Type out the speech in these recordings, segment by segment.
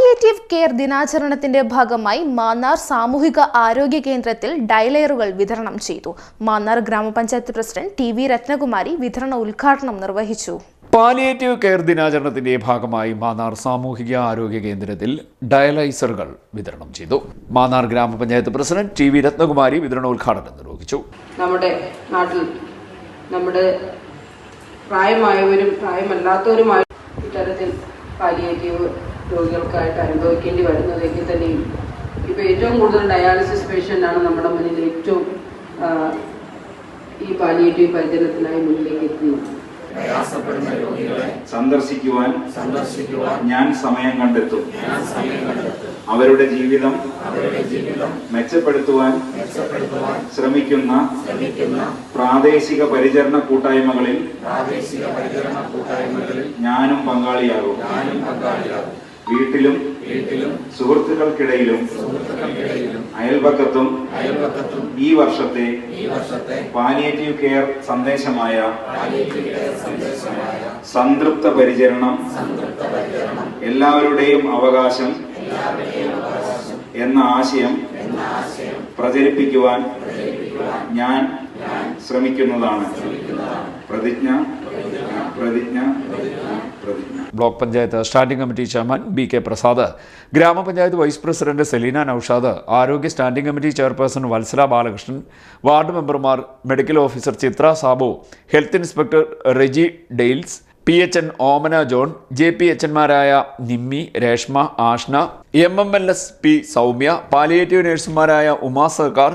Palliative care ദിനാചരണത്തിന്റെ ഭാഗമായി മാന്നാർ സാമൂഹിക ആരോഗ്യ കേന്ദ്രത്തിൽ ഡയലറുകൾ വിതരണം ചെയ്തു. മാന്നാർ ഗ്രാമപഞ്ചായത്ത് പ്രസിഡന്റ് ടി.വി. രത്നകുമാരി വിതരണ ഉദ്ഘാടനം നിർവഹിച്ചു. പാലിയേറ്റീവ് കെയർ ദിനാചരണത്തിന്റെ ഭാഗമായി മാന്നാർ സാമൂഹിക ആരോഗ്യ കേന്ദ്രത്തിൽ ഡയലൈസറുകൾ വിതരണം ചെയ്തു. മാന്നാർ ഗ്രാമപഞ്ചായത്ത് പ്രസിഡന്റ് ടി.വി. രത്നകുമാരി വിതരണോദ്ഘാടനം നിർവഹിച്ചു. നമ്മുടെ നാട്ടിൽ നമ്മുടെ പ്രായമായവരും പ്രായമല്ലാത്തവരുമായ ഇത്തരത്തിൽ പാലിയേറ്റീവ് രോഗികൾക്കായിട്ട് അനുഭവിക്കേണ്ടി വരുന്നതെങ്കിൽ തന്നെയും ഇപ്പോൾ ഏറ്റവും കൂടുതൽ ഡയാലിസിസ് പേഷ്യൻ്റാണ് നമ്മുടെ മുന്നിൽ ഏറ്റവും ഈ പാലിയേറ്റീവ് പരിചരണത്തിനായി മുന്നിലേക്ക് എത്തുന്നത്. പ്രയാസപ്പെടുന്ന രോഗികളെ സന്ദർശിക്കുവാൻ ഞാൻ സമയം കണ്ടെത്തും. അവരുടെ ജീവിതം മെച്ചപ്പെടുത്തുവാൻ ശ്രമിക്കുന്ന പ്രാദേശിക പരിചരണ കൂട്ടായ്മകളിൽ ഞാനും പങ്കാളിയാകും. വീട്ടിലും സുഹൃത്തുക്കൾക്കിടയിലും അയൽപക്കത്തും ഈ വർഷത്തെ പാലിയേറ്റീവ് കെയർ സന്ദേശമായ സംതൃപ്ത പരിചരണം, എല്ലാവരുടെയും അവകാശം എന്ന ആശയം പ്രചരിപ്പിക്കുവാൻ ഞാൻ ശ്രമിക്കുന്നതാണ്. പ്രതിജ്ഞ. Block panchayat standing committee chairman B K. Prasad, grama panchayat vice president Seleena Noushad, ആരോഗ്യ standing committee chairperson Vatsala Balakrishnan, ward മെമ്പർമാർ, medical officer Chithra Sabu, health inspector Reji Dales, PHN Omana John, JPHNമാരായ നിമ്മി, രേഷ്മ, ആഷ്ന, MMLS-P സൗമ്യ, പാലിയേറ്റീവ് നഴ്സുമാരായ ഉമാ സർക്കാർ,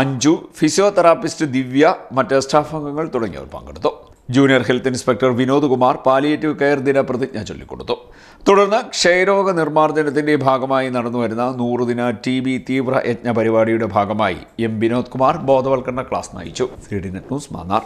അഞ്ജു, ഫിസിയോതെറാപ്പിസ്റ്റ് ദിവ്യ, മറ്റ് സ്റ്റാഫ് അംഗങ്ങൾ തുടങ്ങിയവർ പങ്കെടുത്തു. Junior health inspector Vinod Kumar palliative care ദിന പ്രതിജ്ഞ ചൊല്ലിക്കൊടുത്തു. തുടർന്ന് ക്ഷയരോഗ നിർമ്മാർജ്ജനത്തിന്റെ ഭാഗമായി നടന്നുവരുന്ന 100 ദിന TB തീവ്ര യജ്ഞ പരിപാടിയുടെ ഭാഗമായി M. വിനോദ് കുമാർ ബോധവൽക്കരണ ക്ലാസ് നയിച്ചു. CDNet news Mannar.